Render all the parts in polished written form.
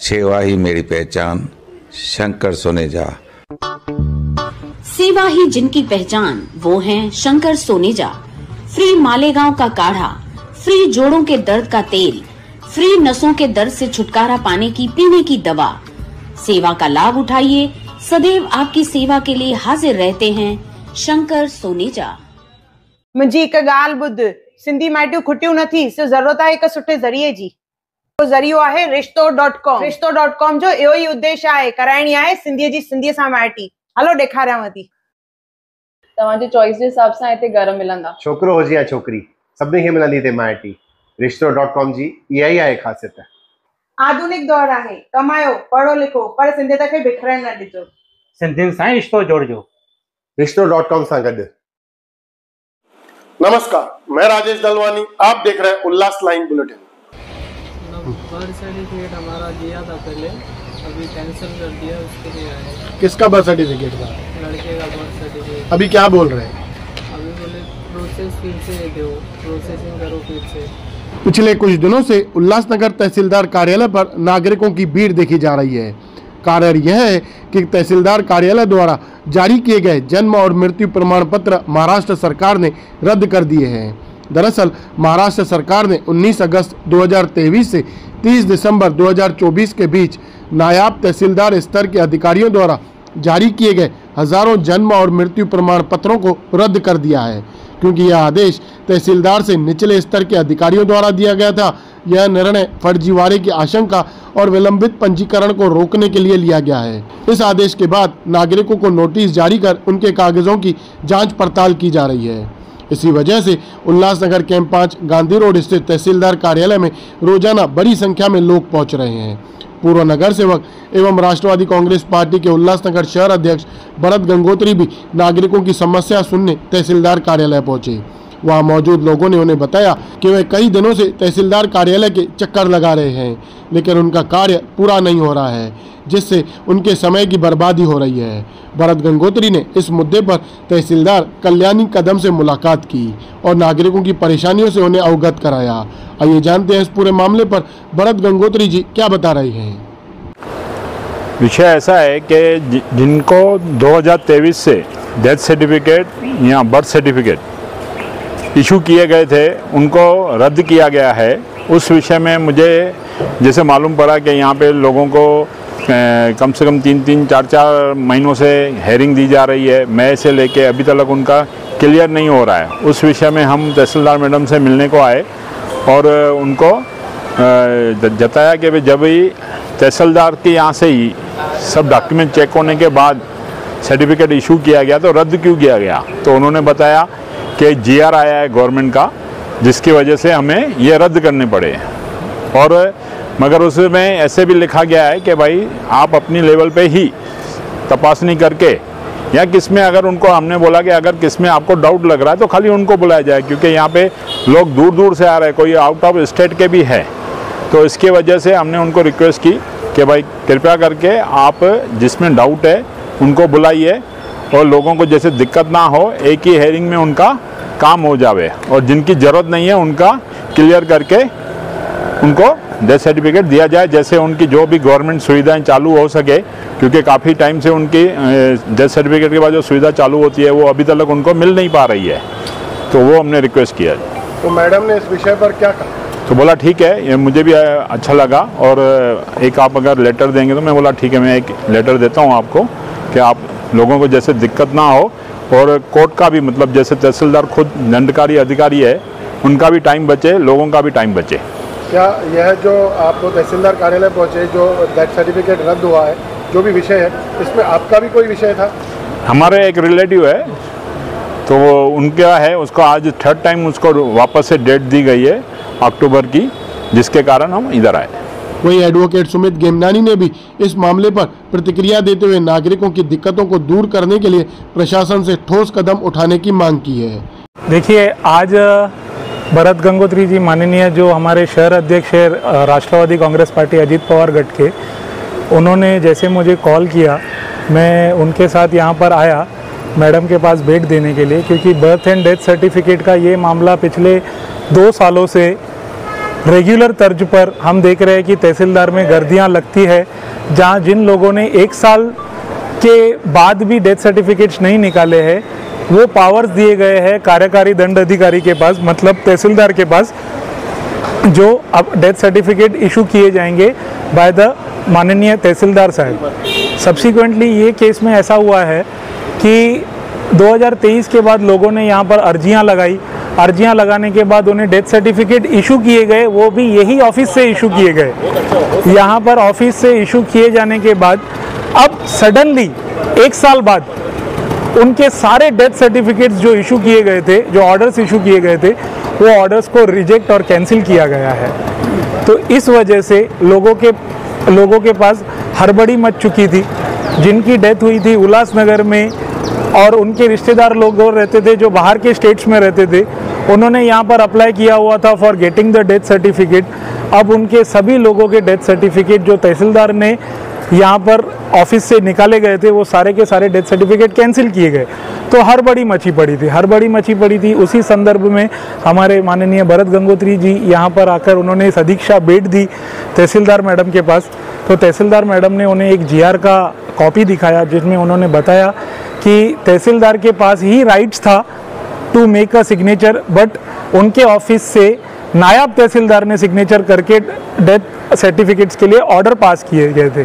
सेवा ही मेरी पहचान, शंकर सोनेजा। सेवा ही जिनकी पहचान, वो हैं शंकर सोनेजा। फ्री मालेगांव का काढ़ा, फ्री जोड़ों के दर्द का तेल, फ्री नसों के दर्द से छुटकारा पाने की पीने की दवा। सेवा का लाभ उठाइए, सदैव आपकी सेवा के लिए हाजिर रहते हैं शंकर सोनेजा। मुंहिंजी हिकु ॻाल्हि ॿुध, सिंधी माइटियूं खुटियूं नथी, सिर्फ़ ज़रूरत आहे हिकु सुठे ज़रिए जी। वो ज़रियो आहे रिश्तो.com। रिश्तो.com जो इहो ई उद्देश्य आहे, कराइणी आहे सिंधीअ जी सिंधीअ सां माइटी। हलो ॾेखारियांव थी। तव्हांजी चॉइस जे हिसाब सां हिते घर मिलंदा, छोकिरो हुजे या छोकिरी, सभिनी खे मिलंदी हिते माइटी। रिश्तो.com जी इहा ई आहे ख़ासियत। आधुनिक दौर आहे, कमायो, पढ़ो लिखो, पर सिंधियत खे बिखरण न ॾिजो। सिंधियुनि सां रिश्तो जोड़िजो रिश्तो.com सां गॾु। नमस्कार, मैं राजेश दलवानी, आप देख रहे हैं उल्लास लाइन बुलेटिन। बर्थ सर्टिफिकेट हमारा दिया था पहले, अभी कैंसिल कर दिया, उसके लिए आए। किसका बर्थ सर्टिफिकेट था? लड़के का बर्थ सर्टिफिकेट। अभी क्या बोल रहे हैं? अभी बोले प्रोसेस फिर से दो, प्रोसेसिंग करो फिर से। पिछले कुछ दिनों से उल्लासनगर तहसीलदार कार्यालय पर नागरिकों की भीड़ देखी जा रही है। कारण यह है कि तहसीलदार कार्यालय द्वारा जारी किए गए जन्म और मृत्यु प्रमाण पत्र महाराष्ट्र सरकार ने रद्द कर दिए हैं। दरअसल महाराष्ट्र सरकार ने 19 अगस्त 2023 से 30 दिसंबर 2024 के बीच नायब तहसीलदार स्तर के अधिकारियों द्वारा जारी किए गए हजारों जन्म और मृत्यु प्रमाण पत्रों को रद्द कर दिया है, क्योंकि यह आदेश तहसीलदार से निचले स्तर के अधिकारियों द्वारा दिया गया था। यह निर्णय फर्जीवाड़े की आशंका और विलंबित पंजीकरण को रोकने के लिए लिया गया है। इस आदेश के बाद नागरिकों को नोटिस जारी कर उनके कागजों की जांच पड़ताल की जा रही है। इसी वजह से उल्लासनगर कैंप 5 गांधी रोड स्थित तहसीलदार कार्यालय में रोजाना बड़ी संख्या में लोग पहुंच रहे हैं। पूर्व नगर सेवक एवं राष्ट्रवादी कांग्रेस पार्टी के उल्लासनगर शहर अध्यक्ष भरत गंगोत्री भी नागरिकों की समस्या सुनने तहसीलदार कार्यालय पहुंचे। वहां मौजूद लोगों ने उन्हें बताया कि वे कई दिनों से तहसीलदार कार्यालय के चक्कर लगा रहे हैं, लेकिन उनका कार्य पूरा नहीं हो रहा है, जिससे उनके समय की बर्बादी हो रही है। भरत गंगोत्री ने इस मुद्दे पर तहसीलदार कल्याणी कदम से मुलाकात की और नागरिकों की परेशानियों से उन्हें अवगत कराया। आइए जानते हैं इस पूरे मामले पर भरत गंगोत्री जी क्या बता रहे हैं। विषय ऐसा है कि जिनको 2023 से डेथ सर्टिफिकेट या बर्थ सर्टिफिकेट इशू किए गए थे, उनको रद्द किया गया है। उस विषय में मुझे जैसे मालूम पड़ा कि यहाँ पे लोगों को कम से कम 3-3, 4-4 महीनों से हेयरिंग दी जा रही है। मई से लेके अभी तक उनका क्लियर नहीं हो रहा है। उस विषय में हम तहसीलदार मैडम से मिलने को आए और उनको जताया कि जब भी तहसीलदार के यहाँ से ही सब डॉक्यूमेंट चेक होने के बाद सर्टिफिकेट इशू किया गया तो रद्द क्यों किया गया। तो उन्होंने बताया कि GR आया है गवर्नमेंट का, जिसकी वजह से हमें ये रद्द करने पड़े। और मगर उसमें ऐसे भी लिखा गया है कि भाई आप अपनी लेवल पे ही तपासनी करके या किस में, अगर उनको हमने बोला कि अगर किस में आपको डाउट लग रहा है तो खाली उनको बुलाया जाए, क्योंकि यहाँ पे लोग दूर दूर से आ रहे हैं, कोई आउट ऑफ स्टेट के भी है। तो इसकी वजह से हमने उनको रिक्वेस्ट की कि भाई कृपया करके आप जिसमें डाउट है उनको बुलाइए और लोगों को जैसे दिक्कत ना हो, एक ही हेयरिंग में उनका काम हो जावे, और जिनकी ज़रूरत नहीं है उनका क्लियर करके उनको डेथ सर्टिफिकेट दिया जाए, जैसे उनकी जो भी गवर्नमेंट सुविधाएं चालू हो सके, क्योंकि काफ़ी टाइम से उनकी डेथ सर्टिफिकेट के बाद जो सुविधा चालू होती है वो अभी तक उनको मिल नहीं पा रही है। तो वो हमने रिक्वेस्ट किया। तो मैडम ने इस विषय पर क्या कहा? तो बोला ठीक है, ये मुझे भी अच्छा लगा, और एक आप अगर लेटर देंगे तो मैं बोला ठीक है, मैं एक लेटर देता हूँ आपको कि आप लोगों को जैसे दिक्कत ना हो, और कोर्ट का भी मतलब जैसे तहसीलदार खुद दंडकारी अधिकारी है, उनका भी टाइम बचे, लोगों का भी टाइम बचे। क्या यह जो आप तहसीलदार कार्यालय पहुँचे, जो डेथ सर्टिफिकेट रद्द हुआ है, जो भी विषय है, इसमें आपका भी कोई विषय था? हमारे एक रिलेटिव है, तो वो उनका है, उसको आज 3rd टाइम उसको वापस से डेट दी गई है अक्टूबर की, जिसके कारण हम इधर आए। वहीं एडवोकेट सुमित गेमनानी ने भी इस मामले पर प्रतिक्रिया देते हुए नागरिकों की दिक्कतों को दूर करने के लिए प्रशासन से ठोस कदम उठाने की मांग की है। देखिए, आज भरत गंगोत्री जी माननीय जो हमारे शहर अध्यक्ष है राष्ट्रवादी कांग्रेस पार्टी अजीत पवार गढ़ के, उन्होंने जैसे मुझे कॉल किया, मैं उनके साथ यहाँ पर आया मैडम के पास भेंट देने के लिए, क्योंकि बर्थ एंड डेथ सर्टिफिकेट का ये मामला पिछले 2 सालों से रेगुलर तर्ज पर हम देख रहे हैं कि तहसीलदार में गर्दियां लगती है, जहां जिन लोगों ने 1 साल के बाद भी डेथ सर्टिफिकेट्स नहीं निकाले हैं, वो पावर्स दिए गए हैं कार्यकारी दंड अधिकारी के पास, मतलब तहसीलदार के पास, जो अब डेथ सर्टिफिकेट इशू किए जाएंगे बाय द माननीय तहसीलदार साहब। सब्सिक्वेंटली ये केस में ऐसा हुआ है कि 2023 के बाद लोगों ने यहाँ पर अर्जियाँ लगाने के बाद उन्हें डेथ सर्टिफिकेट इशू किए गए, वो भी यही ऑफिस से इशू किए गए। यहाँ पर ऑफिस से इशू किए जाने के बाद अब सडनली 1 साल बाद उनके सारे डेथ सर्टिफिकेट्स जो इशू किए गए थे, जो ऑर्डर्स इशू किए गए थे, वो ऑर्डर्स को रिजेक्ट और कैंसिल किया गया है। तो इस वजह से लोगों के पास हड़बड़ी मच चुकी थी। जिनकी डेथ हुई थी उल्लासनगर में और उनके रिश्तेदार लोग रहते थे जो बाहर के स्टेट्स में रहते थे, उन्होंने यहाँ पर अप्लाई किया हुआ था for getting the death certificate. अब उनके सभी लोगों के डेथ सर्टिफिकेट जो तहसीलदार ने यहाँ पर ऑफिस से निकाले गए थे, वो सारे के सारे डेथ सर्टिफिकेट कैंसिल किए गए। तो हड़बड़ी मची पड़ी थी। उसी संदर्भ में हमारे माननीय भरत गंगोत्री जी यहाँ पर आकर उन्होंने सदीक्षा भेंट दी तहसीलदार मैडम के पास। तो तहसीलदार मैडम ने उन्हें एक GR का कॉपी दिखाया, जिसमें उन्होंने बताया कि तहसीलदार के पास ही राइट्स था to make a signature, but उनके ऑफिस से नायब तहसीलदार ने सिग्नेचर करके डेथ सर्टिफिकेट्स के लिए ऑर्डर पास किए गए थे।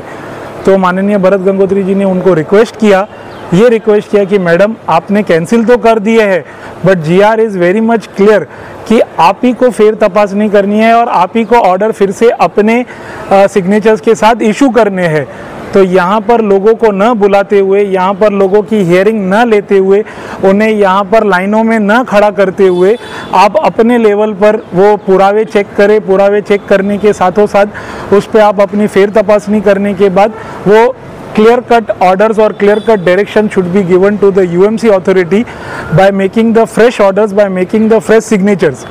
तो माननीय भरत गंगोत्री जी ने उनको रिक्वेस्ट किया कि मैडम आपने कैंसिल तो कर दिए हैं, but GR is very much clear कि आप ही को फिर तपासनी करनी है और आप ही को ऑर्डर फिर से अपने सिग्नेचर्स के साथ इशू करने हैं। तो यहाँ पर लोगों को न बुलाते हुए, यहाँ पर लोगों की हियरिंग न लेते हुए, उन्हें यहाँ पर लाइनों में न खड़ा करते हुए आप अपने लेवल पर वो पुरावे चेक करें। पुरावे चेक करने के साथों साथ उस पर आप अपनी फेर तपासनी करने के बाद वो क्लियर कट ऑर्डर्स और clear cut direction should be given to the UMC authority by making the fresh orders, by making the fresh signatures.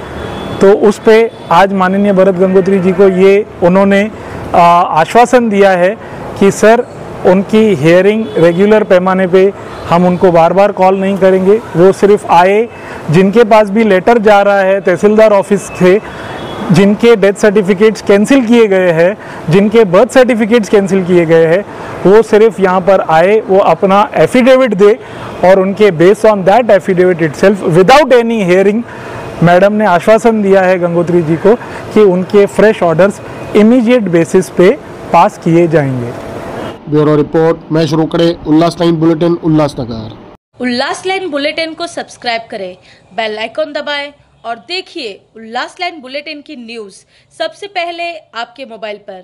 तो उस पे आज माननीय भरत गंगोत्री जी को ये उन्होंने आश्वासन दिया है कि सर उनकी हियरिंग रेगुलर पैमाने पे हम उनको बार बार कॉल नहीं करेंगे। वो सिर्फ आए, जिनके पास भी लेटर जा रहा है तहसीलदार ऑफिस से, जिनके डेथ सर्टिफिकेट्स कैंसिल किए गए हैं, जिनके बर्थ सर्टिफिकेट्स कैंसिल किए गए हैं, वो सिर्फ यहाँ पर आए, वो अपना एफिडेविट दे और उनके base on that affidavit itself without any hearing, madam ने आश्वासन दिया है गंगोत्री जी को कि उनके फ्रेश ऑर्डर्स इमीडिएट बेसिस पे पास किए जाएंगे। ब्यूरो रिपोर्ट महेश रोकड़े, उल्लास लाइन बुलेटिन, उल्लासनगर। उल्लास लाइन बुलेटिन को सब्सक्राइब करें, बेल आइकॉन दबाएं और देखिए उल्लास लाइन बुलेटिन की न्यूज़ सबसे पहले आपके मोबाइल पर।